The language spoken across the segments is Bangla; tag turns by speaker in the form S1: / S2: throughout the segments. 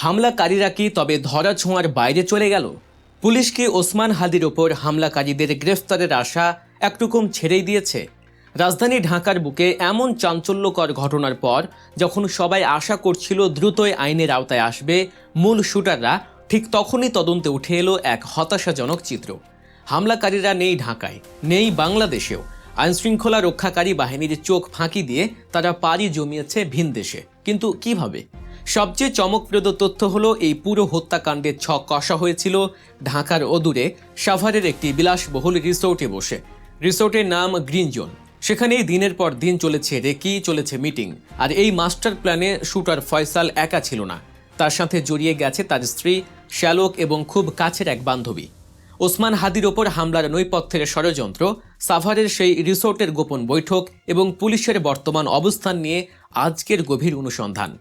S1: হামলাকারীরা কি তবে ধরাছোঁয়ার বাইরে চলে গেল? পুলিশ কি ওসমান হাদির ওপর হামলাকারীদের গ্রেফতারের আশা একরকম ছেড়েই দিয়েছে? রাজধানী ঢাকার বুকে এমন চাঞ্চল্যকর ঘটনার পর যখন সবাই আশা করছিল দ্রুতই আইনের আওতায় আসবে মূল শুটাররা, ঠিক তখনই তদন্তে উঠে এলো এক হতাশাজনক চিত্র। হামলাকারীরা নেই ঢাকায়, নেই বাংলাদেশেও। আইনশৃঙ্খলা রক্ষাকারী বাহিনীর চোখ ফাঁকি দিয়ে তারা পাড়ি জমিয়েছে ভিন দেশে। কিন্তু কিভাবে? সবচেয়ে চমকপ্রদ তথ্য হলো এই পুরো হত্যাকাণ্ডের ছক কষা হয়েছিল ঢাকার অদূরে সাভারের একটি বিলাসবহুল রিসোর্টে বসে। রিসোর্টের নাম গ্রিন জোন। সেখানেই দিনের পর দিন চলেছে রেকি, চলেছে মিটিং। আর এই মাস্টার প্ল্যানে শুটার ফয়সাল একা ছিল না, তার সাথে জড়িয়ে গেছে তার স্ত্রী, শ্যালক এবং খুব কাছের এক বান্ধবী। ওসমান হাদির ওপর হামলার নৈপথ্যের ষড়যন্ত্র, সাভারের সেই রিসোর্টের গোপন বৈঠক এবং পুলিশের বর্তমান অবস্থান নিয়ে আজকের গভীর অনুসন্ধান।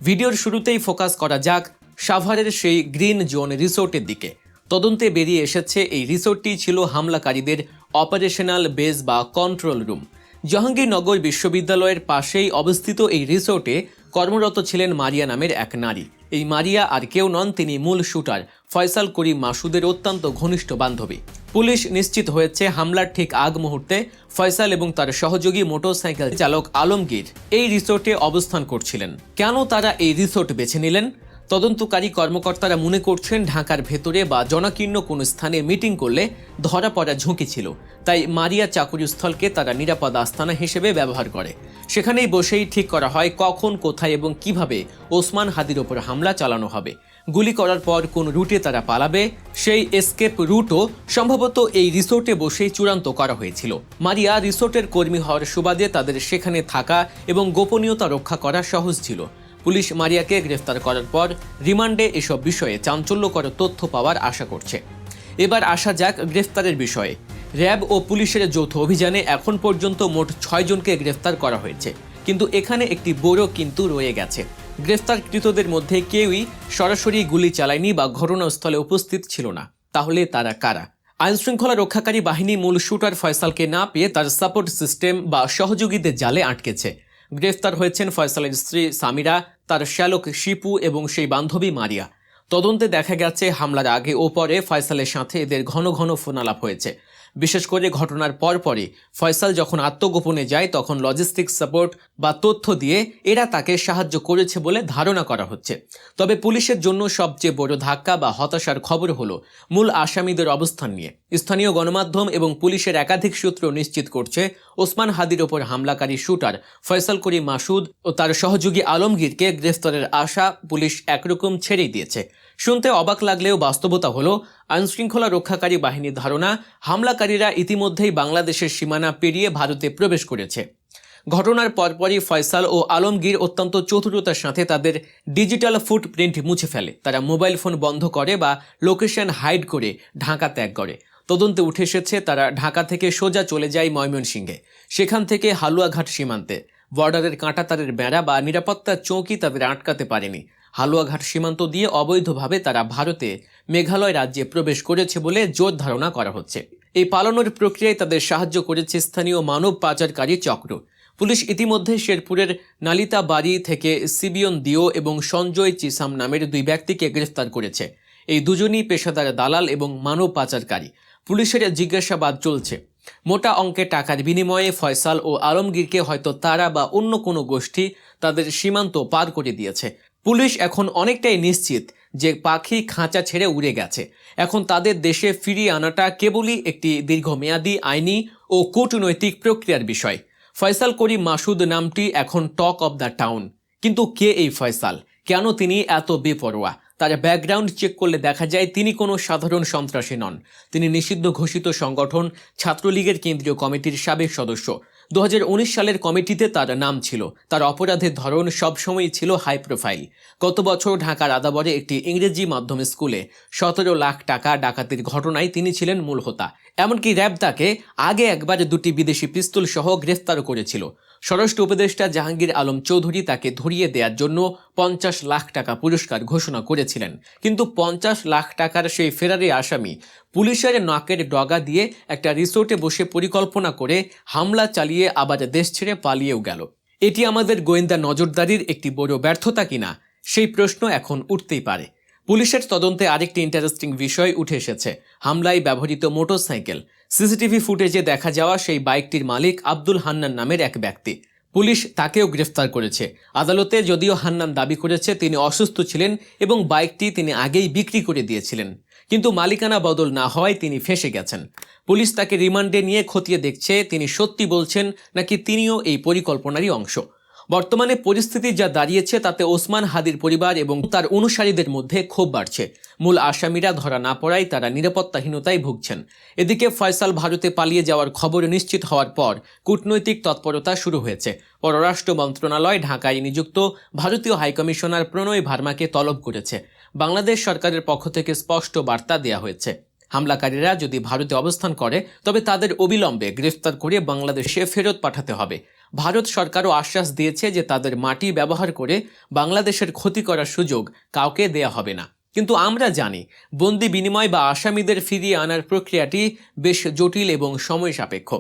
S1: ভিডিওর শুরুতেই ফোকাস করা যাক সাভারের সেই গ্রিন জোন রিসোর্টের দিকে। তদন্তে বেরিয়ে এসেছে এই রিসোর্টটি ছিল হামলাকারীদের অপারেশনাল বেস বা কন্ট্রোল রুম। জাহাঙ্গীরনগর বিশ্ববিদ্যালয়ের পাশেই অবস্থিত এই রিসোর্টে কর্মরত ছিলেন মারিয়া নামের এক নারী। এই মারিয়া আর কেউ নন, তিনি মূল শুটার ফয়সাল করিম মাসুদের অত্যন্ত ঘনিষ্ঠ বান্ধবী। পুলিশ নিশ্চিত হয়েছে হামলার ঠিক আগ মুহূর্তে ফয়সাল এবং তার সহযোগী মোটরসাইকেল চালক আলমগীর এই রিসোর্টে অবস্থান করছিলেন। কেন তারা এই রিসোর্ট বেছে নিলেন? তদন্তকারী কর্মকর্তারা মনে করছেন ঢাকার ভেতরে বা জনাকীর্ণ কোনো স্থানে মিটিং করলে ধরা পড়া ঝুঁকি ছিল, তাই মারিয়া চাকুরিস্থলকে তারা নিরাপদ আস্তানা হিসেবে ব্যবহার করে। সেখানেই বসেই ঠিক করা হয় কখন, কোথায় এবং কিভাবে ওসমান হাদির ওপর হামলা চালানো হবে। গুলি করার পর কোন রুটে তারা পালাবে, সেই এসকেপ রুটও সম্ভবত এই রিসোর্টে বসেই চূড়ান্ত করা হয়েছিল। মারিয়া রিসোর্টের কর্মী হওয়ার সুবাদে তাদের সেখানে থাকা এবং গোপনীয়তা রক্ষা করা সহজ ছিল। পুলিশ মারিয়াকে গ্রেফতার করার পর রিমান্ডে এসব বিষয়ে চাঞ্চল্যকর তথ্য পাওয়ার আশা করছে। এবার আসা যাক গ্রেফতারের বিষয়ে। র্যাব ও পুলিশের যৌথ অভিযানে এখন পর্যন্ত মোট 6 জনকে গ্রেফতার করা হয়েছে। কিন্তু এখানে একটি বড় কিন্তু রয়ে গেছে। গ্রেফতারকৃতদের মধ্যে কেউই সরাসরি গুলি চালায়নি বা ঘটনাস্থলে উপস্থিত ছিল না। তাহলে তারা কারা? আইনশৃঙ্খলা রক্ষাকারী বাহিনী মূল শুটার ফয়সালকে না পেয়ে তার সাপোর্ট সিস্টেম বা সহযোগীদের জালে আটকেছে। গ্রেফতার হয়েছেন ফয়সালের স্ত্রী সামিরা, তার শ্যালক শিপু এবং সেই বান্ধবী মারিয়া। তদন্তে দেখা গেছে হামলার আগে ও পরে ফয়সালের সাথে এদের ঘন ঘন ফোনালাপ হয়েছে। বিশেষ করে ঘটনার পরপরই ফয়সাল যখন আত্মগোপনে যায় তখন লজিস্টিক্স সাপোর্ট বা তথ্য দিয়ে এরা তাকে সাহায্য করেছে বলে ধারণা করা হচ্ছে। তবে পুলিশের জন্য সবচেয়ে বড় ধাক্কা বা হতাশার খবর হলো মূল আসামিদের অবস্থান নিয়ে। স্থানীয় গণমাধ্যম এবং পুলিশের একাধিক সূত্র নিশ্চিত করছে ওসমান হাদির ওপর হামলাকারী শুটার ফয়সাল করিম মাসুদ ও তার সহযোগী আলমগীরকে গ্রেফতারের আশা পুলিশ একরকম ছেড়েই দিয়েছে। শুনতে অবাক লাগলেও বাস্তবতা হলো আইনশৃঙ্খলা রক্ষাকারী বাহিনীর ধারণা হামলাকারীরা ইতিমধ্যেই বাংলাদেশের সীমানা পেরিয়ে ভারতে প্রবেশ করেছে। ঘটনার পরপরই ফয়সাল ও আলমগীর অত্যন্ত চতুরতার সাথে তাদের ডিজিটাল ফুটপ্রিন্ট মুছে ফেলে। তারা মোবাইল ফোন বন্ধ করে বা লোকেশন হাইড করে ঢাকা ত্যাগ করে। তদন্তে উঠে এসেছে তারা ঢাকা থেকে সোজা চলে যায় ময়মনসিংহে। সেখান থেকে হালুয়াঘাট সীমান্তে বর্ডারের কাঁটাতারের বেড়া বা নিরাপত্তা চৌকি তাদের আটকাতে পারেনি। হালুয়াঘাট সীমান্ত দিয়ে অবৈধভাবে তারা ভারতে মেঘালয় রাজ্যে প্রবেশ করেছে বলে জোর ধারণা করা হচ্ছে। এই পালানোর প্রক্রিয়ায় তাদের সাহায্য করেছে স্থানীয় মানব পাচারকারী চক্র। পুলিশ ইতিমধ্যে শেরপুরের নালিতা বাড়ি থেকে সিবিয়ন দিও এবং সঞ্জয় চিসাম নামের 2 ব্যক্তিকে গ্রেফতার করেছে। এই দুজনই পেশাদার দালাল এবং মানব পাচারকারী। পুলিশের জিজ্ঞাসাবাদ চলছে। মোটা অঙ্কের টাকার বিনিময়ে ফয়সাল ও আলমগীরকে হয়তো তারা বা অন্য কোনো গোষ্ঠী তাদের সীমান্ত পার করে দিয়েছে। পুলিশ এখন অনেকটাই নিশ্চিত যে পাখি খাঁচা ছেড়ে উড়ে গেছে। এখন তাদের দেশে ফিরিয়ে আনাটা কেবলই একটি দীর্ঘমেয়াদী আইনি ও কূটনৈতিক প্রক্রিয়ার বিষয়। ফয়সাল করিম মাসুদ নামটি এখন টক অব দ্য টাউন। কিন্তু কে এই ফয়সাল? কেন তিনি এত বেপরোয়া? তার ব্যাকগ্রাউন্ড চেক করলে দেখা যায় তিনি কোনো সাধারণ সন্ত্রাসী নন। তিনি নিষিদ্ধ ঘোষিত সংগঠন ছাত্রলীগের কেন্দ্রীয় কমিটির সাবেক সদস্য। 2019 সালের কমিটিতে তার নাম ছিল। তার অপরাধের ধরন সবসময়ই ছিল হাই প্রোফাইল। গত বছর ঢাকার আদাবরে একটি ইংরেজি মাধ্যম স্কুলে 17 লাখ টাকা ডাকাতির ঘটনায় তিনি ছিলেন মূল হোতা। এমনকি র্যাব তাকে আগে একবার 2টি বিদেশি পিস্তল সহ গ্রেফতারও করেছিল। স্বরাষ্ট্র উপদেষ্টা জাহাঙ্গীর আলম চৌধুরী তাকে ধরিয়ে দেওয়ার জন্য 50 লাখ টাকা পুরস্কার ঘোষণা করেছিলেন। কিন্তু 50 লাখ টাকার সেই ফেরারি আসামি পুলিশের নাকের ডগা দিয়ে একটা রিসোর্টে বসে পরিকল্পনা করে হামলা চালিয়ে আবার দেশ ছেড়ে পালিয়েও গেল। এটি আমাদের গোয়েন্দা নজরদারির একটি বড় ব্যর্থতা কিনা সেই প্রশ্ন এখন উঠতেই পারে। পুলিশের তদন্তে আরেকটি ইন্টারেস্টিং বিষয় উঠে এসেছে, হামলায় ব্যবহৃত মোটরসাইকেল। সিসিটিভি ফুটেজে দেখা যাওয়া সেই বাইকটির মালিক আব্দুল হান্নান নামের এক ব্যক্তি। পুলিশ তাকেও গ্রেফতার করেছে। আদালতে যদিও হান্নান দাবি করেছে তিনি অসুস্থ ছিলেন এবং বাইকটি তিনি আগেই বিক্রি করে দিয়েছিলেন, কিন্তু মালিকানা বদল না হওয়ায় তিনি ফেঁসে গেছেন। পুলিশ তাকে রিমান্ডে নিয়ে খতিয়ে দেখছে তিনি সত্যি বলছেন নাকি তিনিও এই পরিকল্পনারই অংশ। বর্তমানে পরিস্থিতি যা দাঁড়িয়েছে তাতে ওসমান হাদির পরিবার এবং তার অনুসারীদের মধ্যে ক্ষোভ বাড়ছে। মূল আসামিরা ধরা না পড়ায় তারা নিরাপত্তাহীনতায় ভুগছেন। এদিকে ফয়সাল ভারতে পালিয়ে যাওয়ার খবর নিশ্চিত হওয়ার পর কূটনৈতিক তৎপরতা শুরু হয়েছে। পররাষ্ট্র মন্ত্রণালয় ঢাকায় নিযুক্ত ভারতীয় হাইকমিশনার প্রণয় ভার্মাকে তলব করেছে। বাংলাদেশ সরকারের পক্ষ থেকে স্পষ্ট বার্তা দেওয়া হয়েছে, হামলাকারীরা যদি ভারতে অবস্থান করে তবে তাদের অবিলম্বে গ্রেফতার করে বাংলাদেশে ফেরত পাঠাতে হবে। ভারত সরকারও আশ্বাস দিয়েছে যে তাদের মাটি ব্যবহার করে বাংলাদেশের ক্ষতি করার সুযোগ কাউকে দেয়া হবে না। কিন্তু আমরা জানি বন্দি বিনিময় বা আসামিদের ফিরিয়ে আনার প্রক্রিয়াটি বেশ জটিল এবং সময় সাপেক্ষ।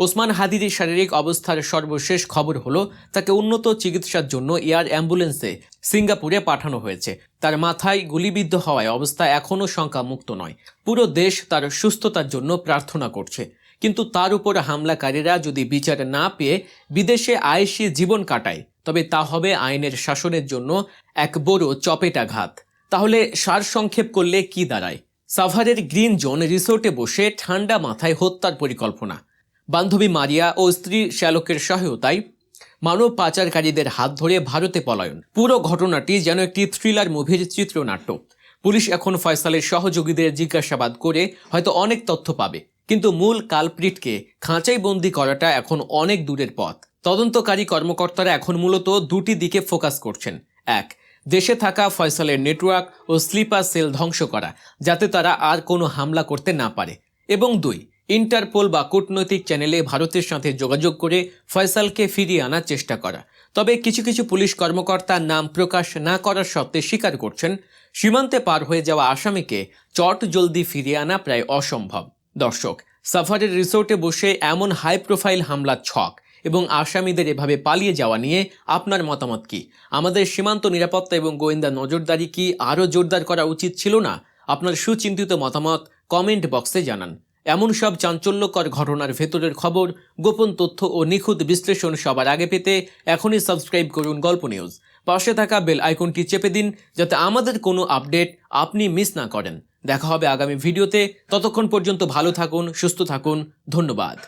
S1: ওসমান হাদির শারীরিক অবস্থার সর্বশেষ খবর হলো তাকে উন্নত চিকিৎসার জন্য এয়ার অ্যাম্বুলেন্সে সিঙ্গাপুরে পাঠানো হয়েছে। তার মাথায় গুলিবিদ্ধ হওয়ায় অবস্থা এখনও শঙ্কামুক্ত নয়। পুরো দেশ তার সুস্থতার জন্য প্রার্থনা করছে। কিন্তু তার উপর হামলাকারীরা যদি বিচার না পেয়ে বিদেশে আয়েশি জীবন কাটায় তবে তা হবে আইনের শাসনের জন্য এক বড় চপেটাঘাত। তাহলে সারসংক্ষেপ করলে কি দাঁড়ায়? সাভারের গ্রিন জোন রিসোর্টে বসে ঠান্ডা মাথায় হত্যার পরিকল্পনা, বান্ধবী মারিয়া ও স্ত্রী শ্যালকের সহায়তায় মানব পাচারকারীদের হাত ধরে ভারতে পলায়ন। পুরো ঘটনাটি যেন একটি থ্রিলার মুভির চিত্রনাট্য। পুলিশ এখন ফয়সালের সহযোগীদের জিজ্ঞাসাবাদ করে হয়তো অনেক তথ্য পাবে, কিন্তু মূল কালপ্রিটকে খাঁচাই বন্দি করাটা এখন অনেক দূরের পথ। তদন্তকারী কর্মকর্তারা এখন মূলত দুটি দিকে ফোকাস করছেন। এক, দেশে থাকা ফয়সালের নেটওয়ার্ক ও স্লিপার সেল ধ্বংস করা যাতে তারা আর কোনো হামলা করতে না পারে, এবং দুই, ইন্টারপোল বা কূটনৈতিক চ্যানেলে ভারতের সাথে যোগাযোগ করে ফয়সালকে ফিরিয়ে আনার চেষ্টা করা। তবে কিছু কিছু পুলিশ কর্মকর্তার নাম প্রকাশ না করার সত্ত্বে স্বীকার করছেন সীমান্তে পার হয়ে যাওয়া আসামিকে চট জলদি ফিরিয়ে আনা প্রায় অসম্ভব। দর্শক, সাফারের রিসোর্টে বসে এমন হাই প্রোফাইল হামলার ছক এবং আসামিদের এভাবে পালিয়ে যাওয়া নিয়ে আপনার মতামত কি? আমাদের সীমান্ত নিরাপত্তা এবং গোয়েন্দা নজরদারি কি আরও জোরদার করা উচিত ছিল না? আপনার সুচিন্তিত মতামত কমেন্ট বক্সে জানান। এমন সব চাঞ্চল্যকর ঘটনার ভেতরের খবর, গোপন তথ্য ও নিখুঁত বিশ্লেষণ সবার আগে পেতে এখনই সাবস্ক্রাইব করুন গল্প নিউজ। পাশে থাকা বেল আইকনটি চেপে দিন যাতে আমাদের কোনো আপডেট আপনি মিস না করেন। দেখা হবে আগামী ভিডিওতে। ততক্ষণ পর্যন্ত ভালো থাকুন, সুস্থ থাকুন। ধন্যবাদ।